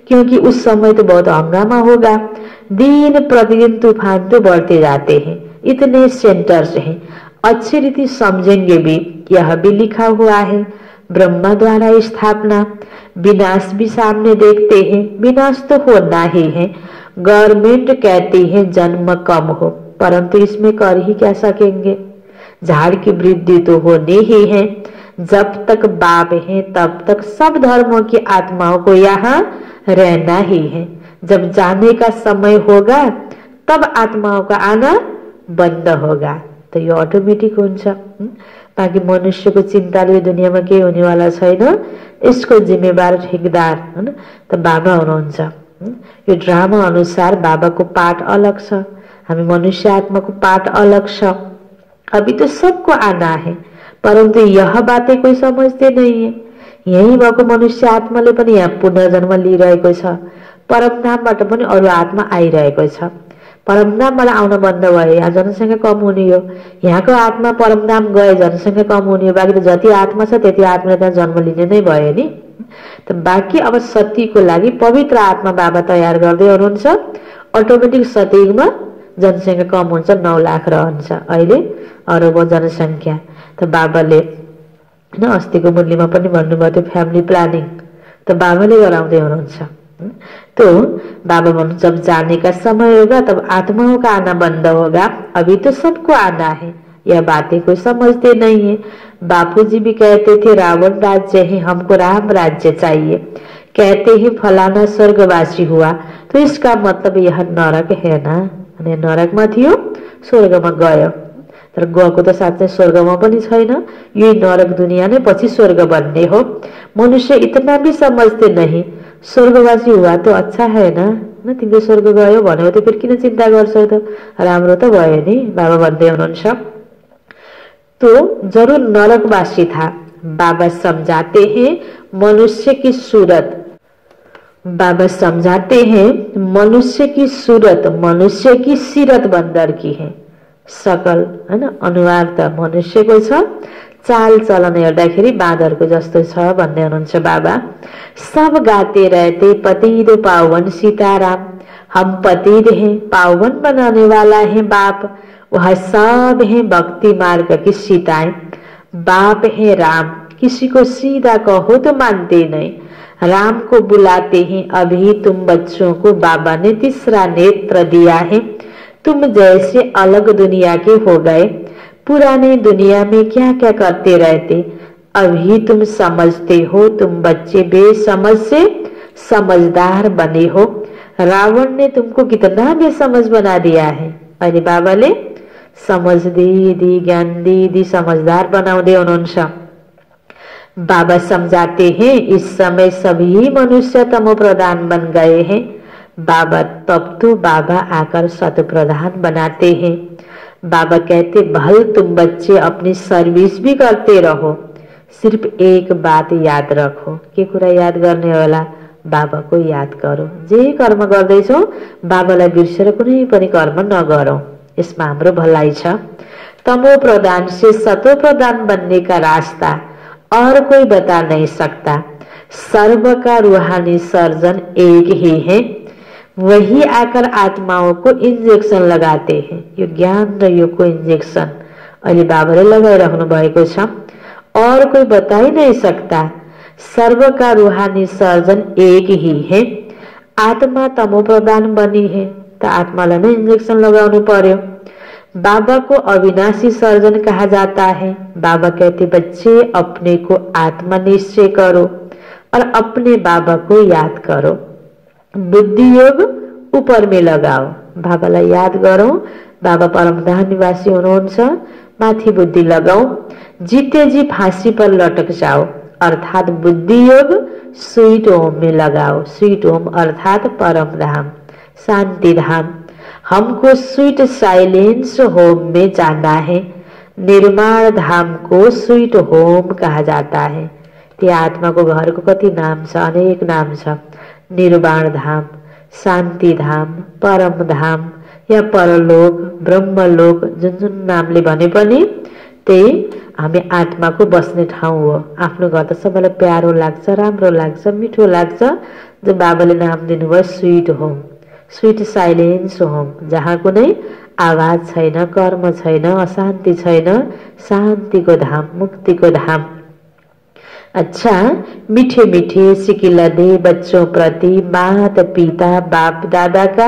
क्योंकि उस समय तो बहुत हंगामा होगा। दिन प्रतिदिन तूफान तो बढ़ते जाते हैं, इतने सेंटर्स हैं, अच्छी रीति समझेंगे भी। यह भी लिखा हुआ है, ब्रह्मा द्वारा स्थापना, विनाश भी सामने देखते हैं, विनाश तो होना ही है। गवर्नमेंट कहती है जन्म कम हो, परंतु इसमें कर ही क्या सकेंगे। झाड़ की वृद्धि तो होनी ही है। जब तक बाप है तब तक सब धर्मों की आत्माओं को यहाँ रहना ही है। जब जाने का समय होगा तब आत्माओं का आना बंद होगा। त यो अटोमेटिक हुन्छ। बाँकी मनुष्यको चिन्ताले यो दुनियाँमा केही हुनेवाला छैन, यसको जिम्मेवार ठेकदार हैन त बाबा हुनुहुन्छ। यो ड्रामा अनुसार बाबाको पाठ अलग छ, हामी मनुष्य आत्मा को पाठ अलग छ। अभी तो सबको आना है, परंतु यह बातें कोई समझते नहीं है। यही भएको मनुष्य आत्माले पनि यहाँ पुनर्जन्म लिइरहेको छ, परमधामबाट पनि अरू आत्मा आइरहेको छ। परमधामबाट आउन बन्द भयो, यहाँ जनसङ्ख्या कम हुने हो। यहाँको आत्मा परमधाम गए जनसङ्ख्या कम हुने हो, बाँकी त जति आत्मा छ त्यति आत्माले त्यहाँ जन्म लिने नै भयो नि। त बाँकी अब सतीको लागि पवित्र आत्मा बाबा तयार गर्दै हुनुहुन्छ। अटोमेटिक सतीमा जनसङ्ख्या कम हुन्छ, 9 लाख रहन्छ अहिले अरबौं जनसङ्ख्या। त बाबाले अस्तिको मुरलीमा पनि भन्नुभयो त्यो फ्यामिली प्लानिङ त बाबाले गराउँदै हुनुहुन्छ। तो बाबा भन्नु जब जाने का समय होगा तब आत्माओं का आना बंद होगा, अभी तो सबको आना है, यह बातें कोई समझते नहीं है। बापूजी भी कहते थे रावण राज्य है, हमको राम राज्य चाहिए। कहते ही फलाना स्वर्गवासी हुआ, तो इसका मतलब यह नरक है ना। अनि नरकमा थियो, स्वर्गमा गयो, तर गएको त साँच्चै स्वर्गमा पनि छैन, यही नरक दुनिया नै पछि स्वर्ग बन्ने हो। मनुष्य इतना भी समझते नहीं, स्वर्गवासी हुआ तो अच्छा है ना, तिमीले स्वर्ग गयो भन्यो त फेरि किन चिन्ता गर्छौ त, राम्रो त भयो नि, बाबा भन्दै हुनुहुन्छ। तो जरूर नरकवासी था। बाबा समझाते हैं मनुष्य की सूरत, बाबा समझाते हैं मनुष्य की सूरत मनुष्य की सीरत बन्दर की है। सकल हैन अनुहार त मनुष्यको छ, चाल चलन हेर्दाखेरि बाँदरको जस्तो छ भन्दै हुनुहुन्छ बाबा। सब गाते रहते पतित पावन सीताराम, हम पतित हैं, पावन बनाने वाला है बाप, वह सब है भक्ति मार्ग की सीताएं। बाप है राम, किसी को सीधा कहो तो मानते नहीं, राम को बुलाते हैं अभी तुम बच्चों को बाबा ने तीसरा नेत्र दिया है। तुम जैसे अलग दुनिया के हो गए, पुरानी दुनिया में क्या क्या करते रहते, अभी तुम समझते हो, तुम बच्चे बेसमझ से समझदार बने हो। रावण ने तुमको कितना बेसमझ बना दिया है, अनि बाबाले समझ दी ज्ञान दी समझदार बनाउँदै हुनुहुन्छ। बाबा समझाते हैं इस समय सभी मनुष्य तमो प्रधान बन गए हैं। बाबा तब तो बाबा आकर सत प्रधान बनाते हैं। बाबा कहते भल तुम बच्चे अपनी सर्विस भी करते रहो, सिर्फ एक बात याद रखो। के कुरा याद गर्ने होला, बाबा को याद करो। जे कर्म गर्दैछौ बाबालाई बिर्सेर कुनै पनि कर्म नगरौ, यसमा हाम्रो भलाइ छ। तमो प्रधान से सतो प्रधान बनने का रास्ता और कोई बता नहीं सकता। सर्व का रूहानी सर्जन एक ही है, वही आकर आत्माओं को इंजेक्शन लगाते हैं। यो ज्ञान र योगको इंजेक्शन अहिले बाबाले लगाइराख्नु भएको छ, और कोई बता ही नहीं सकता। सर्व का रूहानी सर्जन एक ही है। आत्मा तमो प्रधान बनी है त आत्मालाई नै इंजेक्शन लगाउनु पर्यो। बाबा को अविनाशी सर्जन कहा जाता है। बाबा कहते बच्चे अपने को आत्मा निश्चय करो और अपने बाबा को याद करो। बुद्धि योग ऊपर में लगाओ, बाबालाई याद गरौं, बाबा परमधाम निवासी हुनुहुन्छ, माथि बुद्धि लगाओ। जीते जी फांसी पर लटक जाओ, अर्थात बुद्धि योग स्वीट होम में लगाओ। स्वीट होम अर्थात परम धाम, शांति धाम। हमको स्वीट साइलेंस होम में जाना है। निर्माण धाम को स्वीट होम कहा जाता है। त्यो आत्मा को घर को कति नाम छ, अनेक नाम छ। निर्वाण धाम, शान्ति धाम, परम धाम या परलोक, ब्रह्मलोक, जुन जुन नामले भने पनि त्यही हामी आत्माको बस्ने ठाउँ हो। आफ्नो घर त सबैलाई प्यारो लाग्छ, राम्रो लाग्छ, मिठो लाग्छ। जो बाबाले नाम दिनुभयो sweet home, sweet silence home, जहाँ कुनै आवाज छैन, कर्म छैन, अशान्ति छैन, शान्तिको धाम, मुक्तिको धाम। अच्छा, मीठे मीठे सिकिला दे बच्चों प्रति माता पिता बाप दादा का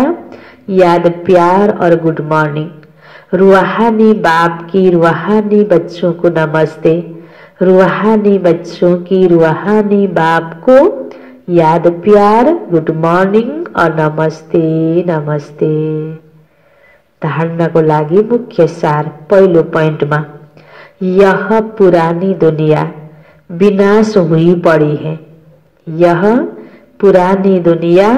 याद, प्यार और गुड मॉर्निंग। रूहानी बाप की रूहानी बच्चों को नमस्ते। रूहानी बच्चों की रूहानी बाप को याद, प्यार, गुड मॉर्निंग और नमस्ते नमस्ते। धारणा को लागि मुख्य सार पहिलो पोइन्टमा, यह पुरानी दुनिया विनाश हुई पड़ी है। यह पुरानी दुनिया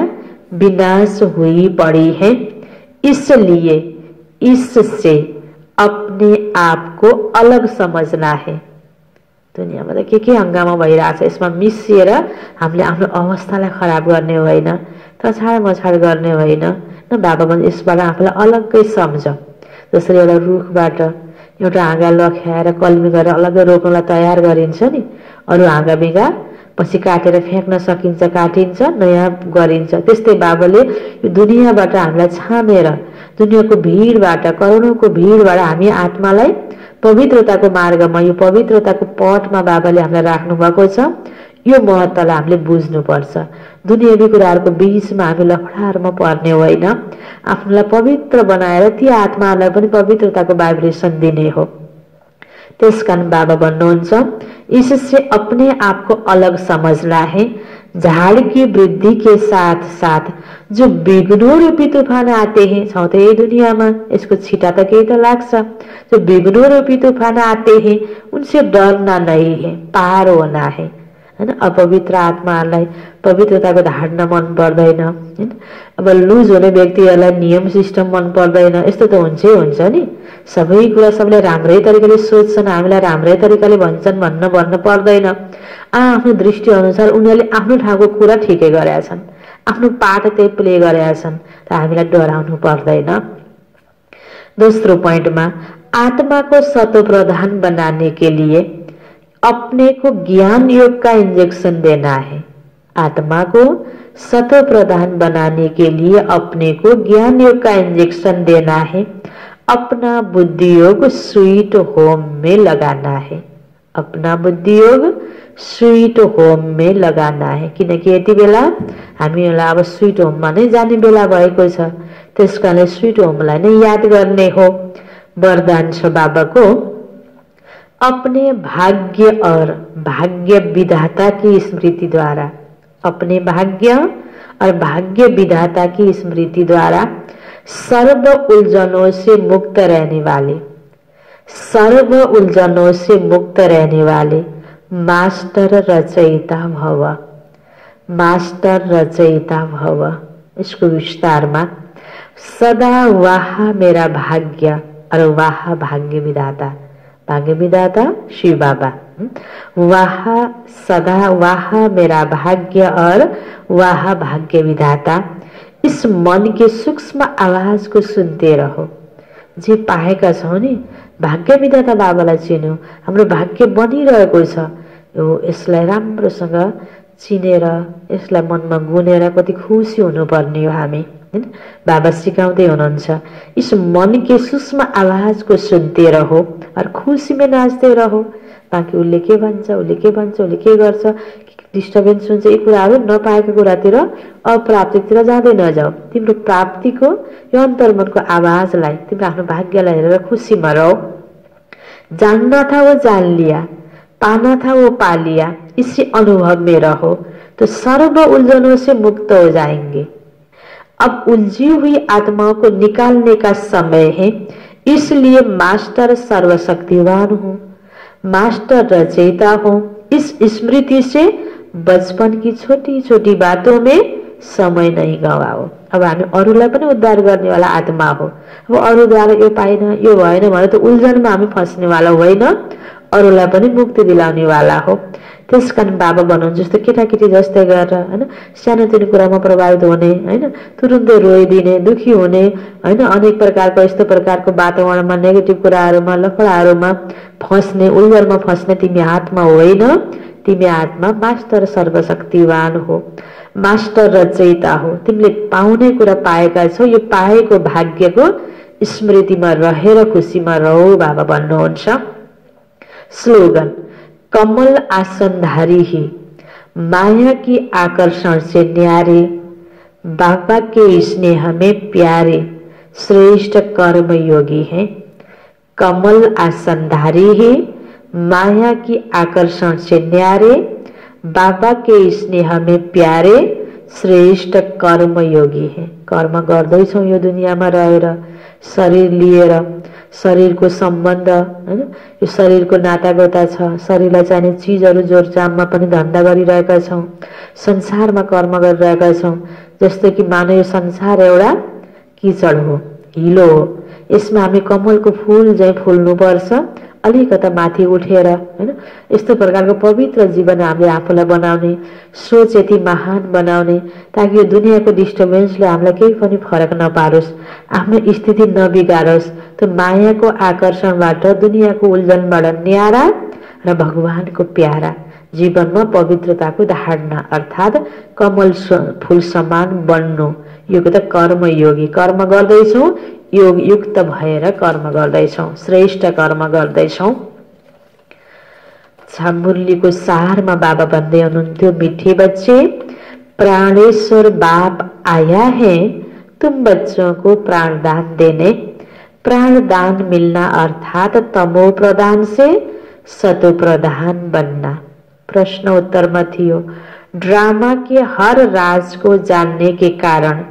विनाश हुई पड़ी है, इसलिए इससे अपने आप को अलग समझना है। दुनियाँमा त के हंगामा भइरहेछ, यसमा मिसिएर हामीले आफ्नो अवस्थालाई खराब गर्ने होइन, तछाड मछाड गर्ने होइन। न बाबा भन्छ यसबाट आफूलाई अलग्गै सम्झ। जसरी एउटा रुखबाट एउटा हाँगा लख्याएर कलमी गरेर अलग्गै रोप्नलाई तयार गरिन्छ नि, अरू हाँगा बिगा पछि काटेर फ्याँक्न सकिन्छ, काटिन्छ, नयाँ गरिन्छ। त्यस्तै बाबाले यो दुनियाँबाट हामीलाई छानेर, दुनियाँको भिडबाट, करोडौँको भिडबाट हामी आत्मालाई पवित्रताको मार्गमा, यो पवित्रताको पथमा बाबाले हामीलाई राख्नु भएको छ। यो महत्त्वलाई हामीले बुझ्नुपर्छ। दुनियावी कुराहरूको बीचमा हामी लफडाहरूमा पर्ने होइन, आफूलाई पवित्र बनाएर ती आत्माहरूलाई पनि पवित्रताको भाइब्रेसन दिने हो। त्यसकारण बाबा भन्नुहुन्छ, इससे अपने आप को अलग समझना है। झाड़ की वृद्धि के साथ साथ जो विघ्नों रूपी तूफान आते हैं, छौँ त यही दुनियाँमा, यसको छिटा त केही त लाग्छ। जो विघ्नों रूपी तूफान आते हैं उनसे डरना नहीं है, पार होना है। हैन, अपवित्र आत्माहरूलाई पवित्रताको धारणा मन पर्दैन, हैन। अब लुज हुने व्यक्तिहरूलाई नियम सिस्टम मन पर्दैन, यस्तो त हुन्छै हुन्छ नि। सबै कुरा सबले राम्रै तरिकाले सोच्छन्, हामीलाई राम्रै तरिकाले भन्छन् भन्न पर्दैन। आफ्नो दृष्टि अनुसार उनीहरूले आफ्नो ठाउँको कुरा ठिकै गरेका छन्, आफ्नो पाठ त्यही प्ले गरेका छन्, त हामीलाई डराउनु पर्दैन। दोस्रो पोइन्टमा, आत्मा को सतो प्रधान बनाने के लिए अपने को ज्ञान योग का इंजेक्शन देना है। आत्मा को सतो प्रधान बनाने के लिए अपने को ज्ञान योग का इंजेक्शन देना है। अपना बुद्धि योग स्वीट होम में लगाना है। अपना बुद्धि योग स्वीट होम में लगाना है। किनकि यति बेला हामीलाई अब स्वीट होममा नै जाने बेला भएको छ, त्यसकारण स्वीट होमलाई नै याद गर्ने हो। वरदान छ बाबाको, अपने भाग्य और भाग्य विधाता की स्मृति द्वारा, अपने भाग्य और भाग्य विधाता की स्मृति द्वारा सर्व उलझनों से मुक्त रहने वाले, सर्व उलझनों से मुक्त रहने वाले मास्टर रचयिता भव, मास्टर रचयिता भव। इसको विस्तार में, सदा वाह मेरा भाग्य और वाह भाग्य विधाता, भाग्य विधाता शिव बाबा, वाह सदा वाह मेरा भाग्य और वाह भाग्य विधाता। इस मन के सूक्ष्म आवाज को सुनते रहो। जे पाएका छौं नि, भाग्य विधाता बाबालाई चिन्यौ, हाम्रो भाग्य बनिरहेको छ। यसलाई राम्रोसँग चिनेर यसलाई मनमा गुनेर कति खुसी हुनुपर्ने हो हामी, हैन। बाबा सिकाउँदै हुनुहुन्छ, इस मन के सूक्ष्म आवाज को सुनते रहो और खुशी में नाच्दै रहो। बाँकी उसले के भन्छ, उसले के भन्छ, उसले के गर्छ, डिस्टर्बेन्स हुन्छ, यी कुराहरू नपाएको कुरातिर, अप्राप्तितिर जाँदै नजाऊ। तिम्रो प्राप्तिको यो अन्तर्मनको आवाजलाई, तिम्रो आफ्नो भाग्यलाई हेरेर खुसीमा रहो। जानना था वो जान लिया, पाना था वो पा लिया, इसी अनुभव में रहो तो सर्व उलझनों से मुक्त हो जाएंगे। अब उलझी हुई आत्माओं को निकालने का समय है, इसलिए मास्टर सर्वशक्तिवान हूँ, मास्टर रचयिता हूँ। इस स्मृति से बचपन की छोटी छोटी बातों में समय नहीं गवाओ। अब हामी अरूलाई पनि उद्धार गर्नेवाला आत्मा हो। अब अरूद्वारा यो पाइन यो भएन भने त उल्झनमा हामी फस्नेवाला होइन, अरूलाई पनि मुक्ति दिलाउनेवाला हो। त्यसकारण बाबा भन्नुहुन्छ, जस्तो केटाकेटी जस्तै गरेर, हैन, सानोतिनो कुरामा प्रभावित हुने, हैन, तुरुन्तै रोइदिने, दुखी हुने, हैन, अनेक प्रकारको यस्तो प्रकारको वातावरणमा नेगेटिभ कुराहरूमा लफडाहरूमा फस्ने, उल्झनमा फस्ने तिमी आत्मा होइन, तिमी आत्मा मास्टर सर्वशक्तिवान हो, मास्टर रचयिता हो। तिमीले पाउने कुरा पाएका छौ, यो पाएको भाग्यको स्मृतिमा रहेर खुसीमा रहो, बाबा भन्नुहुन्छ। स्लोगन, कमल आसनधारी ही माया की आकर्षण से न्यारे, बाबा के स्नेह में प्यारे श्रेष्ठ कर्म योगी हैं। कमल आसनधारी ही माया की आकर्षण से न्यारे, बाबा के स्नेह में प्यारे श्रेष्ठ कर्म योगी हैं। कर्म गर्दैछौँ यो दुनियाँमा रहेर, शरीर लिएर शरीरको सम्बन्ध हैन, यो शरीरको नातागोता छ। शरीरलाई चाहिने चिजहरू जोरजाममा पनि धन्दा गरिरहेका छौँ, संसारमा कर्म गरिरहेका छौँ। जस्तो कि मानव यो संसार एउटा किचड हो, हिलो हो, यसमा हामी कमलको फूल झैं फुल्नुपर्छ, अलिकता माथि उठेर हैन। यस्तो प्रकारको पवित्र जीवन हामीले आफूलाई बनाउने, सोच यति महान बनाउने, ताकि यो दुनियाँको डिस्टर्बेन्सले हामीलाई केही पनि फरक नपारोस्, आफ्नो स्थिति नबिगारोस्। त्यो मायाको आकर्षणबाट, दुनियाँको उल्झनबाट न्यारा र भगवानको प्यारा जीवनमा पवित्रताको धारणा अर्थात् कमल फूल समान बन्नु। यो त कर्मयोगी, कर्म गर्दैछौँ, योग युक्त भएर कर्म गर्दैछौँ, श्रेष्ठ कर्म गर्दैछौँ। मुरलीको सारमा बाबा भन्दै हुनुहुन्थ्यो, मीठे बच्चे प्राणेश्वर बाप आया है तुम बच्चों को प्राणदान देने। प्राणदान मिलना अर्थात तमो प्रदान से सतो प्रधान बनना। प्रश्न उत्तर में थियो, ड्रामा के हर राज को जानने के कारण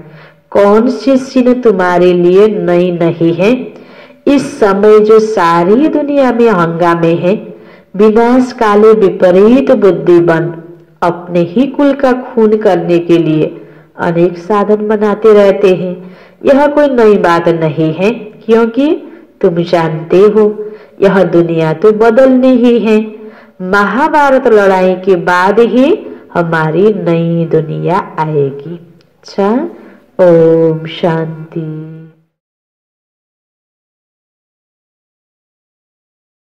कौन सी सीन तुम्हारे लिए नई नहीं है। इस समय जो सारी दुनिया में हंगामे है, विनाश काले विपरीत बुद्धि बन अपने ही कुल का खून करने के लिए अनेक साधन बनाते रहते हैं। यह कोई नई बात नहीं है, क्योंकि तुम जानते हो यह दुनिया तो बदलनी ही है। महाभारत लड़ाई के बाद ही हमारी नई दुनिया आएगी। अच्छा, ओम शांति।